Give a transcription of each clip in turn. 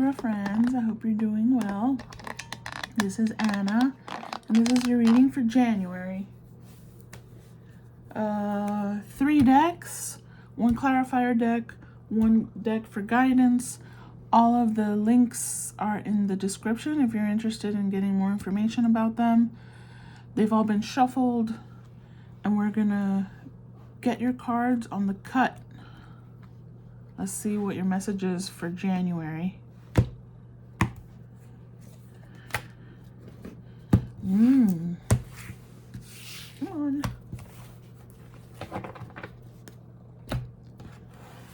Libra friends. I hope you're doing well. This is Anna, and this is your reading for January. 3 decks, 1 clarifier deck, 1 deck for guidance. All of the links are in the description if you're interested in getting more information about them. They've all been shuffled, and we're gonna get your cards on the cut. Let's see what your message is for January. Come on.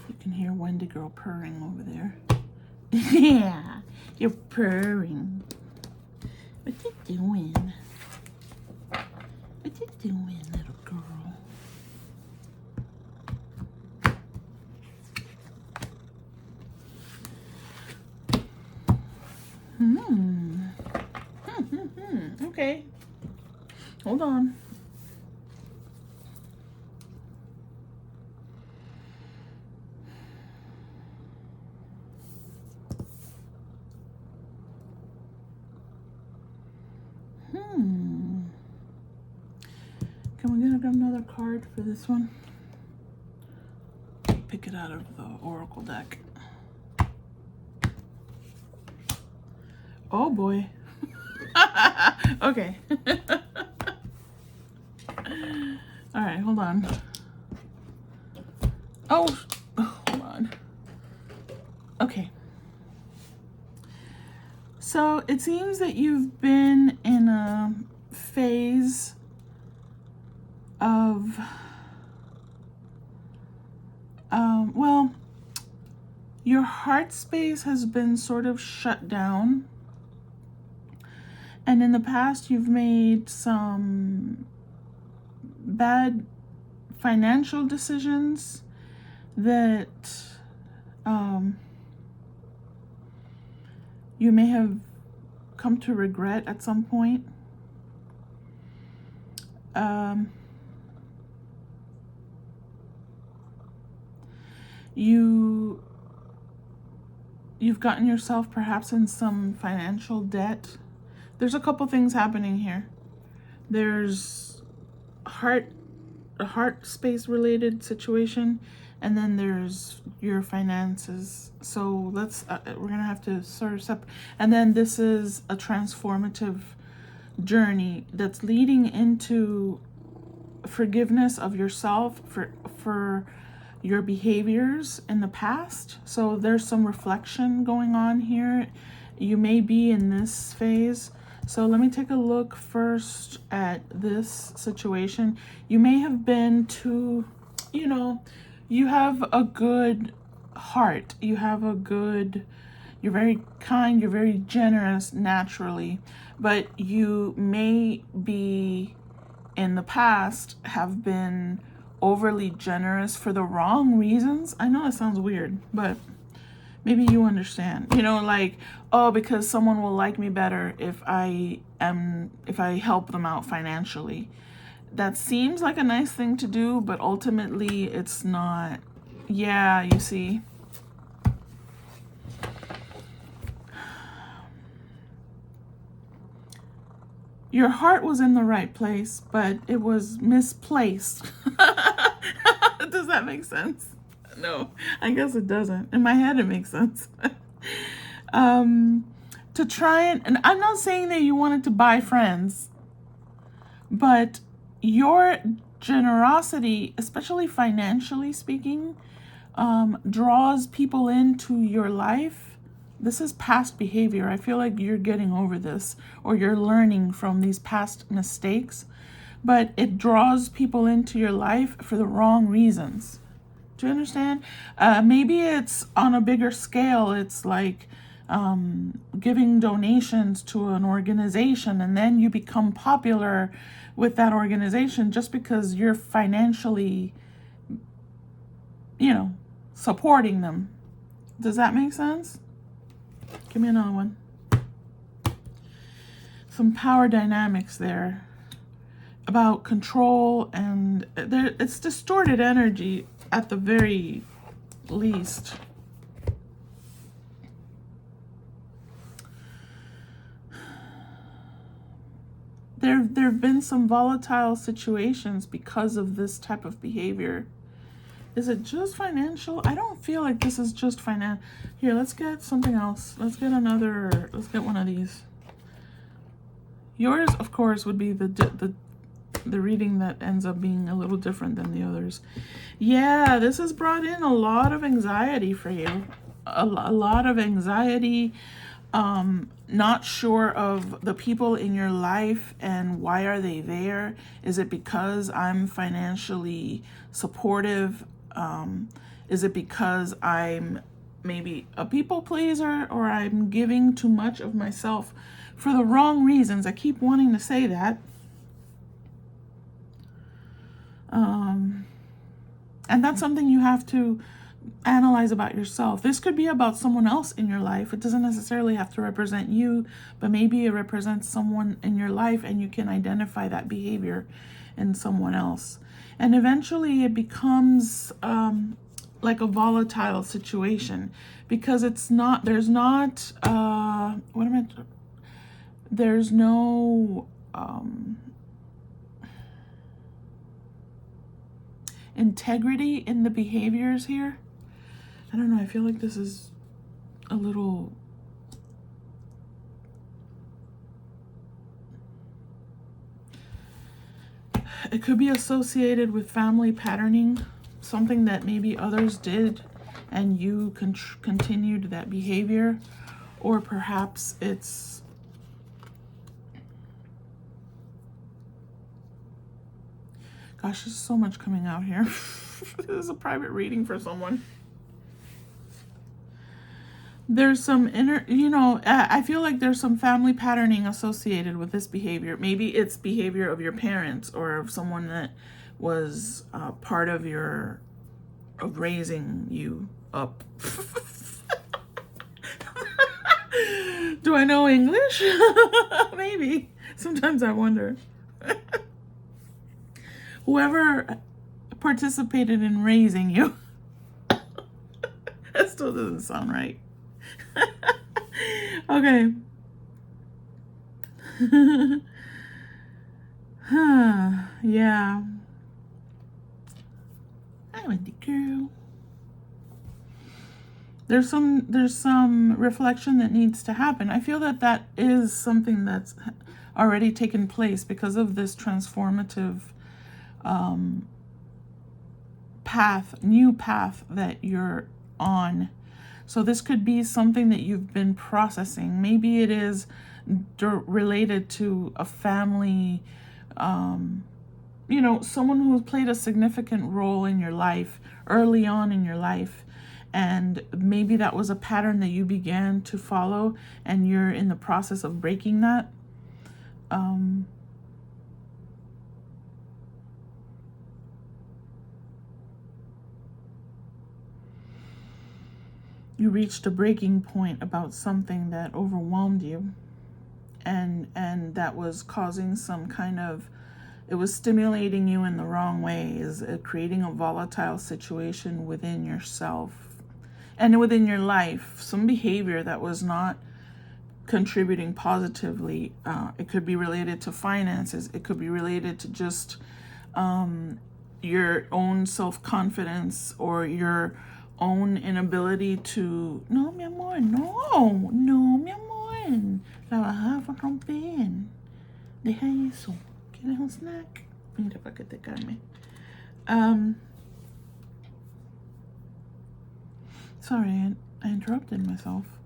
You can hear Wendy girl purring over there. Yeah, you're purring. What you doing? What you doing, little girl? Okay. Hold on. Can we get another card for this one? Pick it out of the Oracle deck. Oh boy. Okay. All right, hold on. Oh, hold on. Okay. So it seems that you've been in a phase of, well, your heart space has been sort of shut down. And in the past, you've made some bad financial decisions that you may have come to regret at some point. You've gotten yourself perhaps in some financial debt. There's a couple things happening here. There's a heart space related situation, and then there's your finances. So let's we're gonna have to sort of separate. And then this is a transformative journey that's leading into forgiveness of yourself for your behaviors in the past. So there's some reflection going on here. You may be in this phase. So let me take a look first at this situation. You may have been too, you have a good heart. You're very kind, you're very generous naturally, but you may be in the past have been overly generous for the wrong reasons. I know it sounds weird, but maybe you understand, like, oh, because someone will like me better if I help them out financially. That seems like a nice thing to do, but ultimately it's not. Yeah, you see. Your heart was in the right place, but it was misplaced. Does that make sense? No, I guess it doesn't. In my head, it makes sense. To try and I'm not saying that you wanted to buy friends, but your generosity, especially financially speaking, draws people into your life. This is past behavior. I feel like you're getting over this, or you're learning from these past mistakes, but it draws people into your life for the wrong reasons. Do you understand? Maybe it's on a bigger scale. It's like giving donations to an organization, and then you become popular with that organization just because you're financially, supporting them. Does that make sense? Give me another one. Some power dynamics there about control, and it's distorted energy at the very least. there've been some volatile situations because of this type of behavior. Is it just financial? I don't feel like this is just financial. Here, let's get something else. Let's get one of these. Yours, of course, would be the reading that ends up being a little different than the others. Yeah, this has brought in a lot of anxiety for you. A lot of anxiety. Not sure of the people in your life and why are they there? Is it because I'm financially supportive? Is it because I'm maybe a people pleaser, or I'm giving too much of myself for the wrong reasons? I keep wanting to say that. And that's something you have to analyze about yourself. This could be about someone else in your life. It doesn't necessarily have to represent you, but maybe it represents someone in your life and you can identify that behavior in someone else. And eventually it becomes like a volatile situation, because there's no integrity in the behaviors here. I don't know, I feel like this is a little it could be associated with family patterning, something that maybe others did and you continued that behavior, or perhaps it's gosh, there's so much coming out here. This is a private reading for someone. There's some I feel like there's some family patterning associated with this behavior. Maybe it's behavior of your parents or of someone that was part of raising you up. Do I know English? Maybe. Sometimes I wonder. Whoever participated in raising you. That still doesn't sound right. Okay. Yeah. I went to girl. There's some reflection that needs to happen. I feel that is something that's already taken place because of this transformative new path that you're on. So this could be something that you've been processing. Maybe it is related to a family, someone who played a significant role in your life early on in your life. And maybe that was a pattern that you began to follow and you're in the process of breaking that. You reached a breaking point about something that overwhelmed you, and that was causing some kind of, it was stimulating you in the wrong ways, creating a volatile situation within yourself and within your life, some behavior that was not contributing positively. It could be related to finances. It could be related to just your own self-confidence or your own inability to... No, mi amor, no, mi amor. La vas a romper. Deja eso. ¿Quieres un snack? Mira, para que te calme. Sorry, I interrupted myself.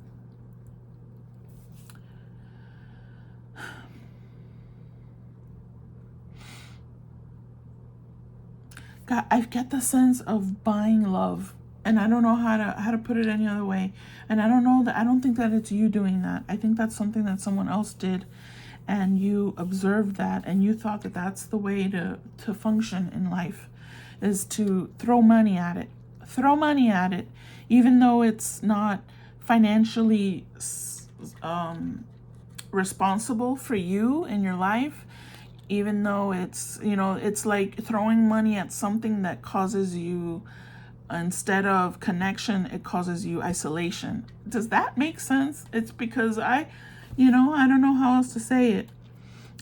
God, I get the sense of buying love. And I don't know how to put it any other way. And I don't think that it's you doing that. I think that's something that someone else did, and you observed that, and you thought that that's the way to function in life, is to throw money at it. Throw money at it, even though it's not financially responsible for you in your life. Even though it's, it's like throwing money at something that causes you, instead of connection, it causes you isolation. Does that make sense? It's because I don't know how else to say it.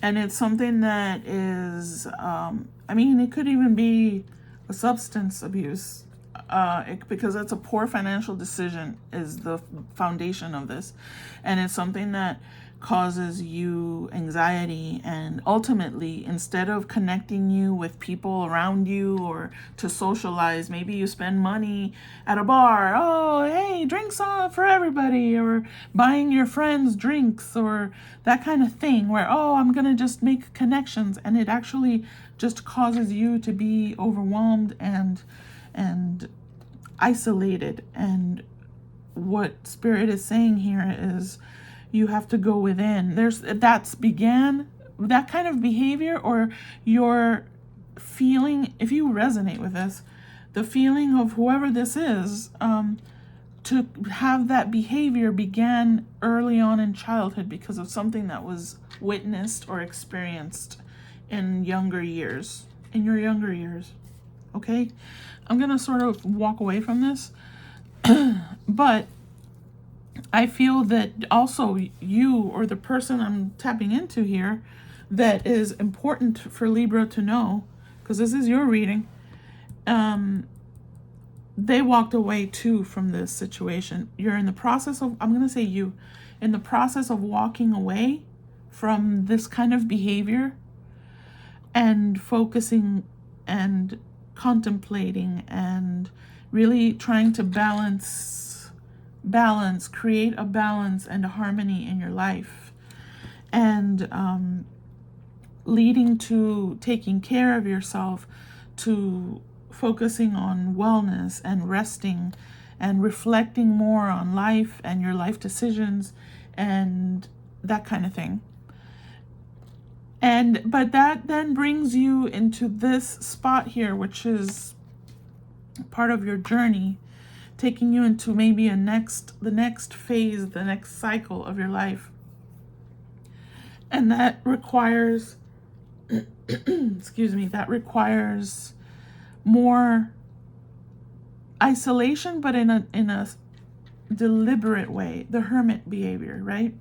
And it's something that is, I mean, it could even be a substance abuse, because that's a poor financial decision is the foundation of this. And it's something that causes you anxiety, and ultimately, instead of connecting you with people around you or to socialize, maybe you spend money at a bar, oh hey, drinks on for everybody, or buying your friends drinks, or that kind of thing, where oh, I'm gonna just make connections, and it actually just causes you to be overwhelmed and isolated. And what Spirit is saying here is you have to go within. That's began that kind of behavior, or your feeling, if you resonate with this, the feeling of whoever this is, to have that behavior began early on in childhood because of something that was witnessed or experienced in your younger years. Okay, I'm gonna sort of walk away from this, but I feel that also you, or the person I'm tapping into here, that is important for Libra to know, because this is your reading, they walked away too from this situation. You're in the process of, I'm going to say you, in the process of walking away from this kind of behavior and focusing and contemplating and really trying to create a balance and a harmony in your life, and leading to taking care of yourself, to focusing on wellness and resting and reflecting more on life and your life decisions and that kind of thing. But that then brings you into this spot here, which is part of your journey, taking you into maybe the next phase, the next cycle of your life. And that requires that requires more isolation, but in a deliberate way, the hermit behavior, right?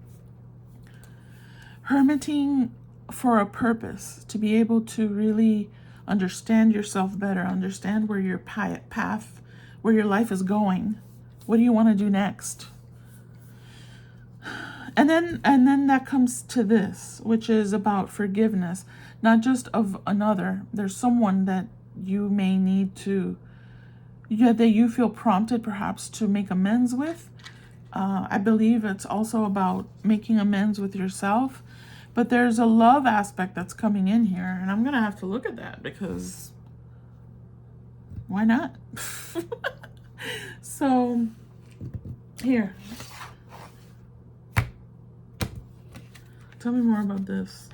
Hermiting for a purpose, to be able to really understand yourself better, understand where your path, where your life is going. What do you want to do next? And then that comes to this, which is about forgiveness, not just of another. There's someone that you may need to, that you feel prompted perhaps to make amends with. I believe it's also about making amends with yourself. But there's a love aspect that's coming in here, and I'm going to have to look at that, because why not? So, here. Tell me more about this.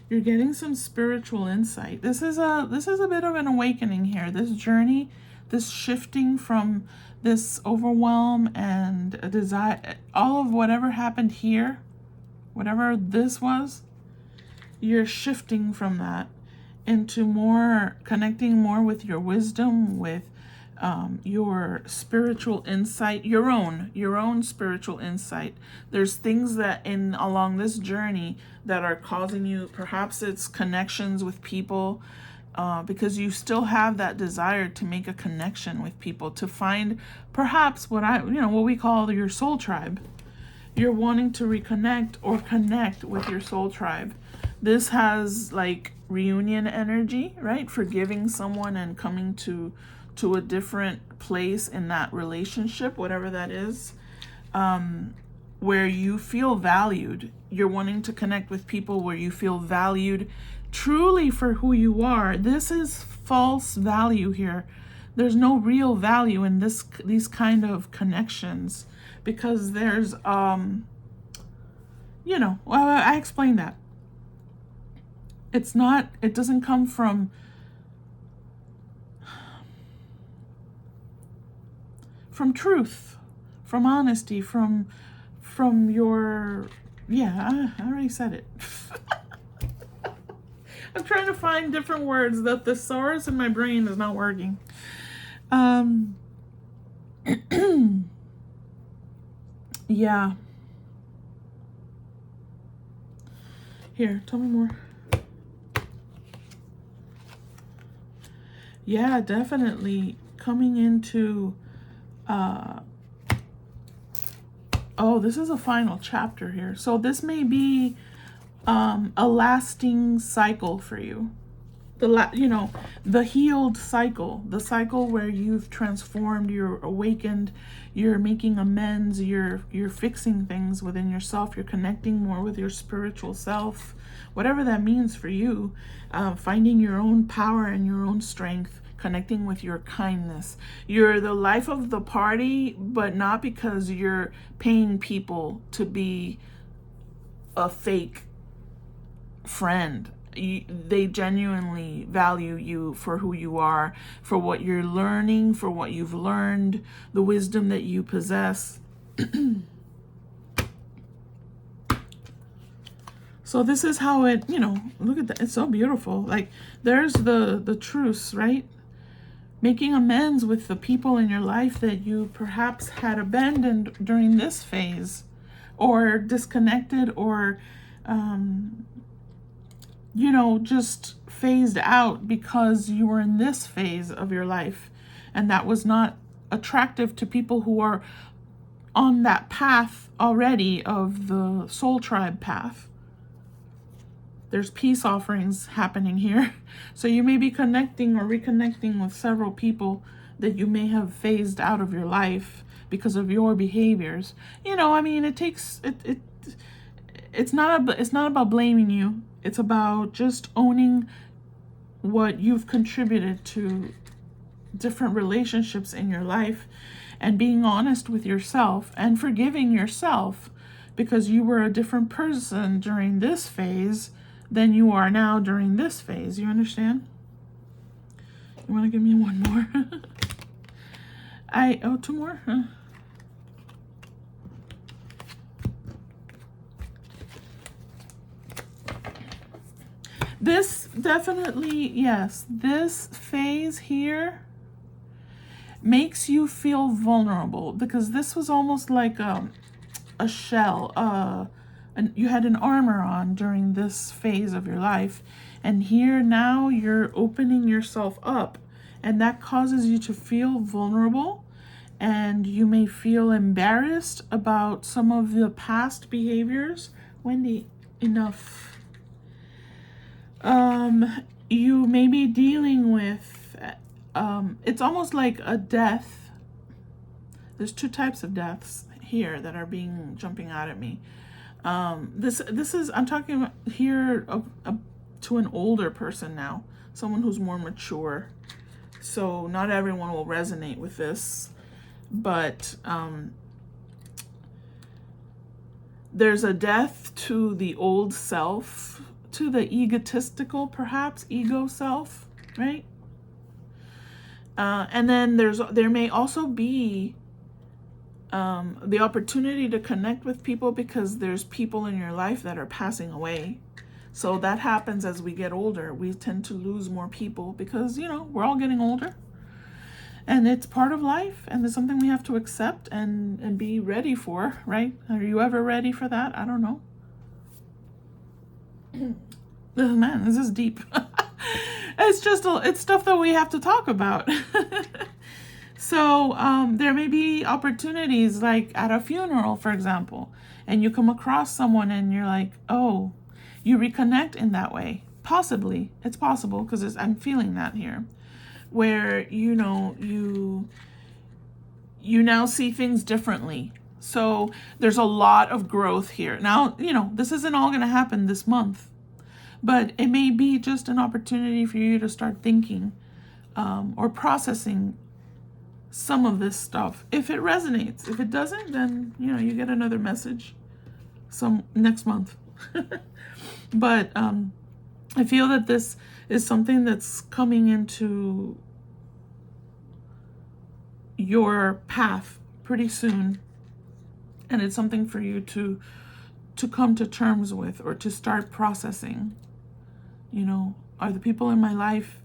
You're getting some spiritual insight. This is a bit of an awakening here. This journey, this shifting from this overwhelm and a desire, all of whatever happened here, whatever this was, you're shifting from that into more connecting more with your wisdom, with your spiritual insight, your own spiritual insight. There's things that along this journey that are causing you, perhaps it's connections with people, because you still have that desire to make a connection with people, to find perhaps what we call your soul tribe. You're wanting to reconnect or connect with your soul tribe. This has like reunion energy, right? Forgiving someone and coming to a different place in that relationship, whatever that is, where you feel valued. You're wanting to connect with people where you feel valued truly for who you are. This is false value here. There's no real value in these kind of connections, because there's I explained that. It doesn't come from truth, from honesty, from your, I already said it. I'm trying to find different words. The thesaurus in my brain is not working. Yeah. Here, tell me more. Yeah, definitely coming into, oh, this is a final chapter here. So this may be a lasting cycle for you. The healed cycle, the cycle where you've transformed, you're awakened, you're making amends, you're fixing things within yourself, you're connecting more with your spiritual self, whatever that means for you, finding your own power and your own strength, connecting with your kindness. You're the life of the party, but not because you're paying people to be a fake friend. They genuinely value you for who you are, for what you're learning, for what you've learned, the wisdom that you possess. So this is how it, look at that. It's so beautiful. Like there's the truce, right? Making amends with the people in your life that you perhaps had abandoned during this phase, or disconnected, or just phased out because you were in this phase of your life and that was not attractive to people who are on that path already of the soul tribe path. There's peace offerings happening here. So you may be connecting or reconnecting with several people that you may have phased out of your life because of your behaviors. It's not about blaming you. It's about just owning what you've contributed to different relationships in your life and being honest with yourself and forgiving yourself because you were a different person during this phase than you are now during this phase. You understand? You want to give me one more? Two more? Huh? This definitely, yes, this phase here makes you feel vulnerable because this was almost like a shell. And you had an armor on during this phase of your life. And here now you're opening yourself up. And that causes you to feel vulnerable. And you may feel embarrassed about some of the past behaviors. Wendy, enough. You may be dealing with, it's almost like a death. There's two types of deaths here that are jumping out at me. This is, I'm talking about here to an older person now, someone who's more mature. So not everyone will resonate with this, but, there's a death to the old self, to the egotistical, perhaps, ego self, right? And then there may also be the opportunity to connect with people because there's people in your life that are passing away. So that happens as we get older. We tend to lose more people because, we're all getting older. And it's part of life, and it's something we have to accept and be ready for, right? Are you ever ready for that? I don't know. Man, this is deep. It's stuff that we have to talk about. So there may be opportunities like at a funeral, for example, and you come across someone and you're like, oh, you reconnect in that way. Possibly. It's possible because I'm feeling that here. Where, you now see things differently. So there's a lot of growth here. Now, this isn't all going to happen this month, but it may be just an opportunity for you to start thinking or processing some of this stuff. If it resonates, if it doesn't, then, you get another message next month. But I feel that this is something that's coming into your path pretty soon. And it's something for you to come to terms with or to start processing. Are the people in my life,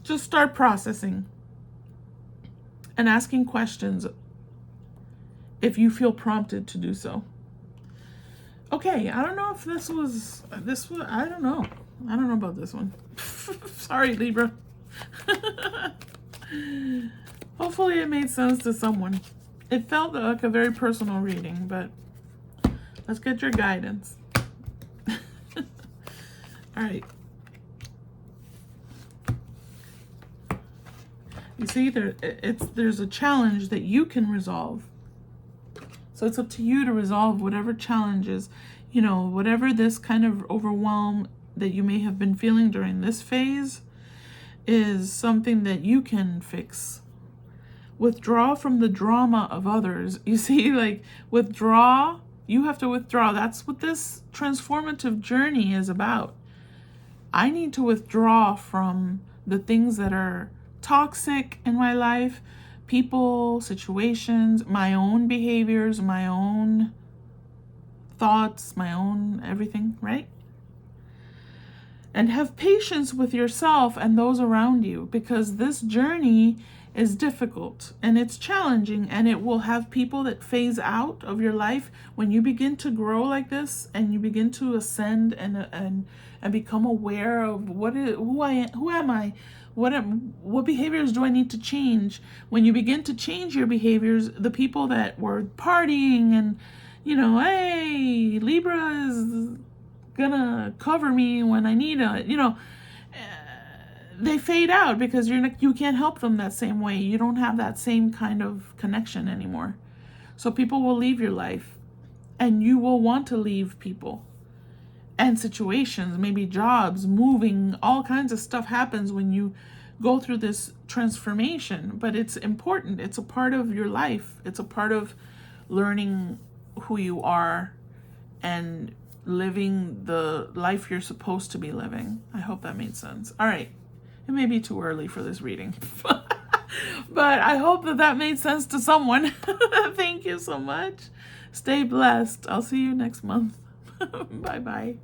just start processing and asking questions if you feel prompted to do so. Okay, I don't know if I don't know. I don't know about this one. Sorry, Libra. Hopefully it made sense to someone. It felt like a very personal reading, but let's get your guidance. All right. You see, there's a challenge that you can resolve. So it's up to you to resolve whatever challenges, whatever this kind of overwhelm that you may have been feeling during this phase is something that you can fix. Withdraw from the drama of others. You see, like, withdraw. You have to withdraw. That's what this transformative journey is about. I need to withdraw from the things that are toxic in my life, people, situations, my own behaviors, my own thoughts, my own everything, right? And have patience with yourself and those around you, because this journey is difficult and it's challenging, and it will have people that phase out of your life when you begin to grow like this and you begin to ascend and become aware of who am I, what behaviors do I need to change. When you begin to change your behaviors, the people that were partying and hey, Libra is gonna cover me when I need they fade out because you can't help them that same way. You don't have that same kind of connection anymore. So people will leave your life, and you will want to leave people and situations, maybe jobs, moving, all kinds of stuff happens when you go through this transformation. But it's important. It's a part of your life. It's a part of learning who you are and living the life you're supposed to be living. I hope that made sense. All right. It may be too early for this reading, but I hope that made sense to someone. Thank you so much. Stay blessed. I'll see you next month. Bye-bye.